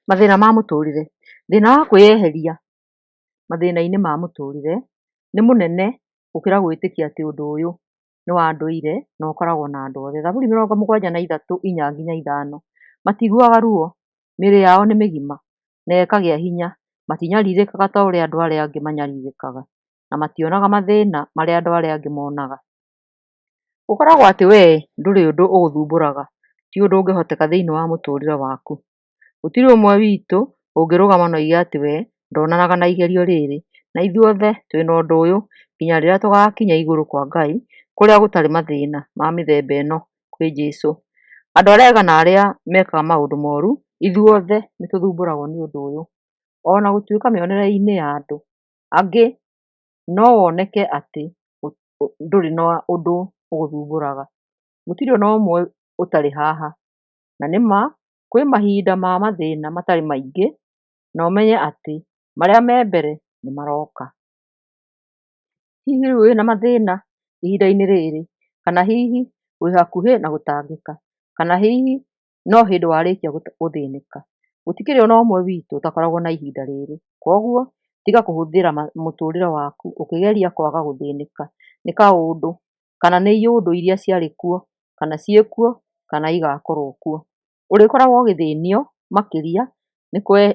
Mathĩna ma mũtũrĩre. Thĩna wa kwĩyeheria mathĩna-inĩ ma mũtũrĩre nĩ mũnene gũkĩra gwĩtĩkia atĩ ũndũ ũyũ nĩ wa ndũire na ũkoragwo na andũ othe. Zaburi 73:4-5 matiguaga ruo, mĩĩrĩ yao nĩ mĩgima na ĩkagĩa hinya, matinyariirĩkaga ta ũrĩa andũ arĩa angĩ manyariirĩkaga, na mationaga mathĩna marĩa andũ arĩa angĩ monaga. Gũkoragwo atĩ wee ndũrĩ ũndũ ũgũthumbũraga ti ũndũ ũngĩhoteka thĩinĩ wa mũtũrĩre waku. Gũtirĩ ũmwe witũ ũngĩrũgama na oige atĩ we ndonanaga na igerio rĩrĩ, na ithuothe twĩna ũndũ ũyũ nginya rĩrĩa tũgaakinya igũrũ kwa Ngai kũrĩa gũtarĩ mathĩna ma mĩthemba ĩno kwĩ Jesũ. Andũ arĩa ega na arĩa mekaga maũndũ moru ithuothe nĩ tũthumbũragwo nĩ ũndũ ũyũ. Ona gũtuĩka mĩonerere-inĩ ya andũ angĩ no woneke atĩ ndũrĩ na ũndũ ũgũthumbũraga. Gũtirĩ ona ũmwe ũtarĩ haha, na nĩ ma kwĩ mahinda ma mathĩna matarĩ maingĩ na ũmenye atĩ marĩa me mbere nĩ maroka. Hihi rĩu wĩna mathĩna ihinda-inĩ rĩrĩ, kana hihi wĩ hakuhĩ na gũtangĩka, kana hihi no hĩndĩ warĩkia gũthĩnĩka. Gũtikĩrĩ ona ũmwe witũ ũtakoragwo na ihinda rĩrĩ. Koguo tiga kũhũthĩra mũtũrĩre waku ũkĩgeria kwaga gũthĩnĩka nĩ kaũndũ kana nĩ iyũndũ iria ciarĩ kuo kana ciĩkuo kana igakorwo kuo. Ũrĩkoragwo ũgĩthĩnio makĩria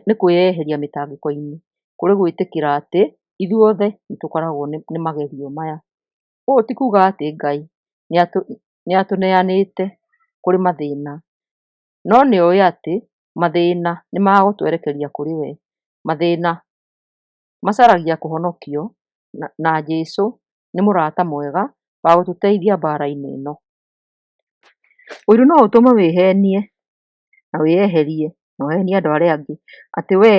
nĩ kwĩyeheria mĩtangĩko-inĩ kũrĩ gwĩtĩkĩra atĩ ithuothe nĩ tũkoragwo nĩ magerio maya. Ũũ ti kuuga atĩ Ngai nĩ atũneanĩte kũrĩ mathĩna, no nĩ oĩ atĩ mathĩna nĩ magũtwerekeria kũrĩ we. Mathĩna macaragia kũhonokio na Jesũ nĩ mũrata mwega wa gũtũteithia mbara-inĩ ĩno. Ũiru no ũtũme wĩhenie na wĩyeherie na ũhenie andũ arĩa angĩ atĩ we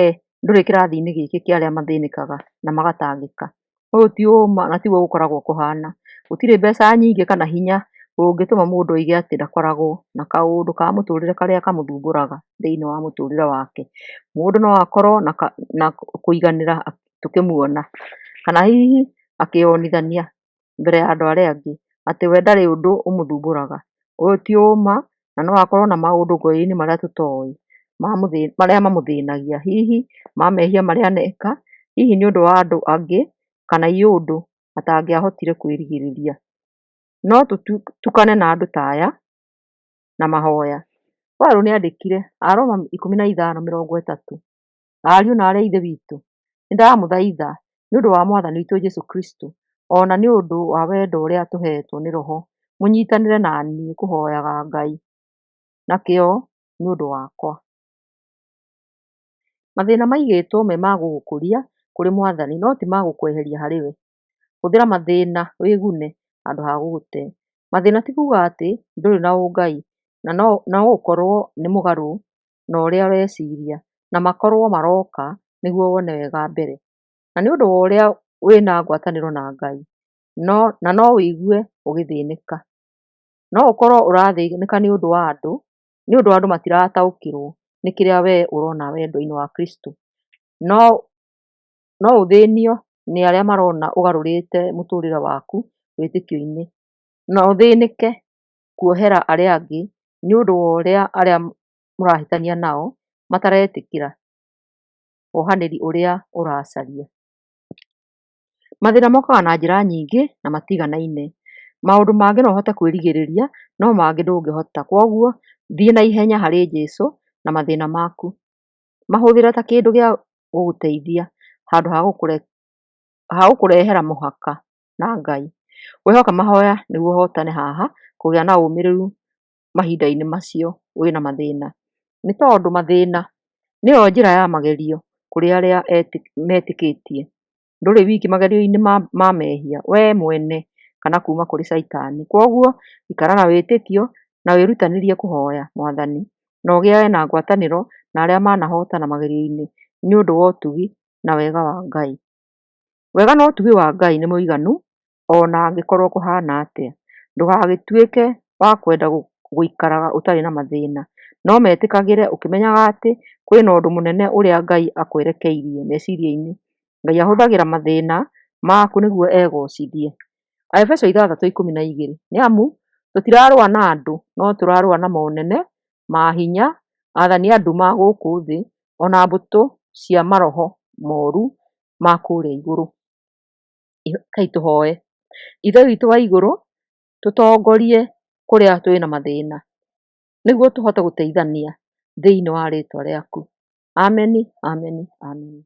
ndũrĩ kĩrathi-inĩ gĩkĩ kĩa arĩa mathĩnĩkaga na magatangĩka. Ũyũ ti ũma na tiguo gũkoragwo kũhana. Gũtirĩ mbeca nyingĩ kana hinya ũngĩtũma mũndũ oige atĩ ndakoragwo na kaũndũ ka mũtũrĩre karĩa kamũthumbũraga thĩinĩ wa mũtũrĩre wake. Mũndũ no akorwo na kũiganĩra tũkĩmuona, kana hihi akĩyonithania mbere ya andũ arĩa angĩ atĩ we ndarĩ ũndũ ũmũthumbũraga. Ũyũ ti ũma na no akorwo na maũndũ ngoro-inĩ marĩa tũtoĩ marĩa mamũthĩnagia, hihi ma mehia marĩa aneka, hihi nĩ ũndũ wa andũ angĩ kana iyũndũ atangĩahotire kwĩrigĩrĩria. No tũtukane na andũ ta aya na mahoya. Paul nĩandĩkire Aroma 15:30, ariũ na aarĩ a Ithe witũ, nĩ ndamũthaitha nĩ ũndũ wa Mwathani witũ Jesũ Kristo, ona nĩ ũndũ wa wendo ũrĩa tũhetwo nĩ Roho, mũnyitanĩre na niĩ kũhoyaga Ngai na kĩyo nĩ ũndũ wakwa. Mathĩna maigĩtwo me ma gũgũkũria kũrĩ Mwathani no ti ma gũkweheria harĩ we. Hũthĩra mathĩna wĩgune handũ ha gũgũte. Mathĩna ti kuuga atĩ ndũrĩ na ũngai, na no ũkorwo nĩ mũgarũ na ũrĩa ũreciria na makorwo maroka nĩguo wone wega mbere. Na nĩ ũndũ wa ũrĩa wĩna ngwatanĩro na Ngai na no wĩigue ũgĩthĩnĩka. No ũkorwo ũrathĩnĩka nĩ ũndũ wa andũ, nĩ ũndũ andũ matirataũkĩrwo nĩ kĩrĩa we ũrona wendo-inĩ wa Kristo. No ũthĩnio nĩ arĩa marona ũgarũrĩte mũtũrĩre waku wĩtĩkio-inĩ, na ũthĩnĩke kuohera arĩa angĩ nĩ ũndũ wa ũrĩa arĩa mũrahĩtania nao mataretĩkĩra wohanĩri ũrĩa ũracaria. Mathĩna mokaga na njĩra nyingĩ na matiganaine. Maũndũ mangĩ no ũhote kwĩrigĩrĩria no mangĩ ndũngĩhota. Koguo thiĩ na ihenya harĩ Jesũ na mathĩna maku. Mahũthĩre ta kĩndũ gĩa gũgũteithia handũ ha gũkũrehera mũhaka na Ngai. Wĩhoke mahoya nĩguo ũhotane haha kũgĩa na ũmĩrĩru mahinda-inĩ macio wĩna mathĩna. Nĩ tondũ mathĩna nĩyo njĩra ya magerio kũrĩ arĩa metĩkĩtie. Ndũrĩ wiki magerio-inĩ ma mehia we mwene kana kuma kũrĩ Caitani. Koguo ikara na wĩtĩkio na wĩrutanĩrie kũhoya Mwathani na ũgĩage na ngwatanĩro na arĩa manahotana magerio-inĩ nĩ ũndũ wa ũtugi na wega wa Ngai. Wega na ũtugi wa Ngai nĩ mũiganu ona angĩkorwo kũhana atĩa. Ndũgagĩtuĩke wa kwenda gũikaraga ũtarĩ na mathĩna, no metĩkagĩre ũkĩmenyaga atĩ kwĩna ũndũ mũnene ũrĩa Ngai akwerekeirie meciria-inĩ. Ngai ahũthagĩra mathĩna maku nĩguo egocithie. Aefeso 6:12, nĩ amu tũtirarũa na andũ no tũrarũa na monene, ma hinya, aathani a nduma gũkũ thĩ, ona mbũtũ cia maroho moru ma kũrĩa igũrũ. Kai tũhoe. Ithe witũ wa igũrũ, tũtongorie kũrĩa twĩna mathĩna, nĩguo tũhote gũteithania thĩinĩ wa rĩtwa rĩaku. Ameni, ameni, ameni.